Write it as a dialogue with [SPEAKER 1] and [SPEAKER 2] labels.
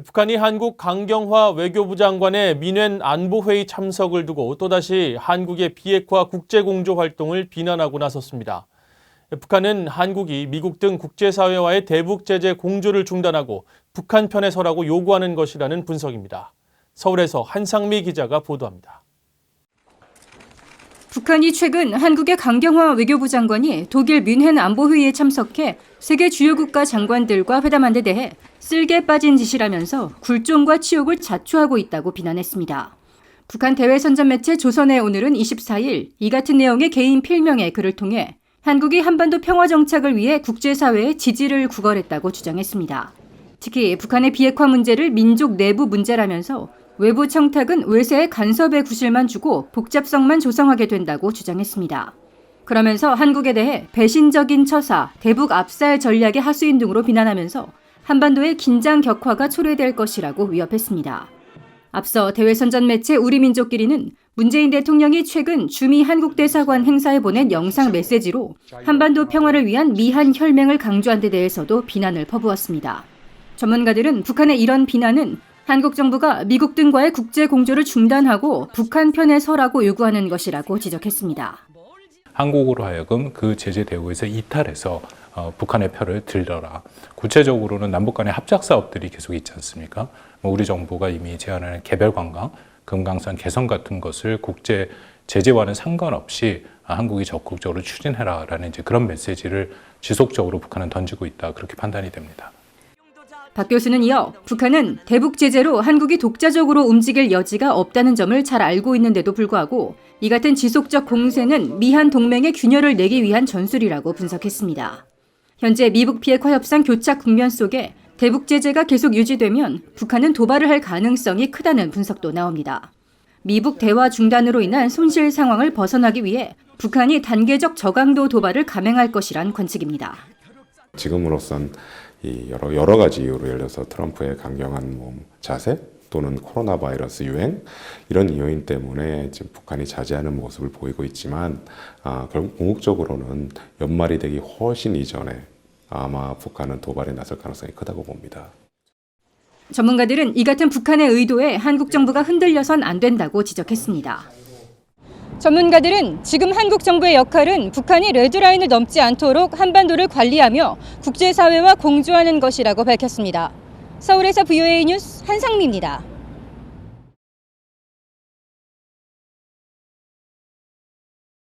[SPEAKER 1] 북한이 한국 강경화 외교부 장관의 민회 안보회의 참석을 두고 또다시 한국의 비핵화 국제공조 활동을 비난하고 나섰습니다. 북한은 한국이 미국 등 국제사회와의 대북 제재 공조를 중단하고 북한 편에 서라고 요구하는 것이라는 분석입니다. 서울에서 한상미 기자가 보도합니다.
[SPEAKER 2] 북한이 최근 한국의 강경화 외교부 장관이 독일 뮌헨 안보회의에 참석해 세계 주요 국가 장관들과 회담한 데 대해 쓸개 빠진 짓이라면서 굴종과 치욕을 자초하고 있다고 비난했습니다. 북한 대외선전 매체 조선의 오늘은 24일 이 같은 내용의 개인 필명의 글을 통해 한국이 한반도 평화 정착을 위해 국제사회의 지지를 구걸했다고 주장했습니다. 특히 북한의 비핵화 문제를 민족 내부 문제라면서 외부 청탁은 외세의 간섭의 구실만 주고 복잡성만 조성하게 된다고 주장했습니다. 그러면서 한국에 대해 배신적인 처사, 대북 압살 전략의 하수인 등으로 비난하면서 한반도의 긴장 격화가 초래될 것이라고 위협했습니다. 앞서 대외선전 매체 우리민족끼리는 문재인 대통령이 최근 주미 한국 대사관 행사에 보낸 영상 메시지로 한반도 평화를 위한 미한 혈맹을 강조한 데 대해서도 비난을 퍼부었습니다. 전문가들은 북한의 이런 비난은 한국 정부가 미국 등과의 국제 공조를 중단하고 북한 편에 서라고 요구하는 것이라고 지적했습니다.
[SPEAKER 3] 한국으로 하여금 그 제재 대우에서 이탈해서 북한의 편을 들려라. 구체적으로는 남북 간의 합작 사업들이 계속 있지 않습니까? 우리 정부가 이미 제안하는 개별 관광, 금강산 개성 같은 것을 국제 제재와는 상관없이 한국이 적극적으로 추진해라라는 이제 그런 메시지를 지속적으로 북한은 던지고 있다. 그렇게 판단이 됩니다.
[SPEAKER 2] 박 교수는 이어 북한은 대북 제재로 한국이 독자적으로 움직일 여지가 없다는 점을 잘 알고 있는데도 불구하고 이 같은 지속적 공세는 미한 동맹의 균열을 내기 위한 전술이라고 분석했습니다. 현재 미북 비핵화 협상 교착 국면 속에 대북 제재가 계속 유지되면 북한은 도발을 할 가능성이 크다는 분석도 나옵니다. 미북 대화 중단으로 인한 손실 상황을 벗어나기 위해 북한이 단계적 저강도 도발을 감행할 것이란 관측입니다.
[SPEAKER 4] 지금으로선 여러 가지 이유로 예를 들어서 트럼프의 강경한 자세 또는 코로나 바이러스 유행 이런 요인 때문에 지금 북한이 자제하는 모습을 보이고 있지만 결국 궁극적으로는 연말이 되기 훨씬 이전에 아마 북한은 도발에 나설 가능성이 크다고 봅니다.
[SPEAKER 2] 전문가들은 이 같은 북한의 의도에 한국 정부가 흔들려선 안 된다고 지적했습니다. 전문가들은 지금 한국 정부의 역할은 북한이 레드라인을 넘지 않도록 한반도를 관리하며 국제사회와 공조하는 것이라고 밝혔습니다. 서울에서 VOA 뉴스 한상미입니다.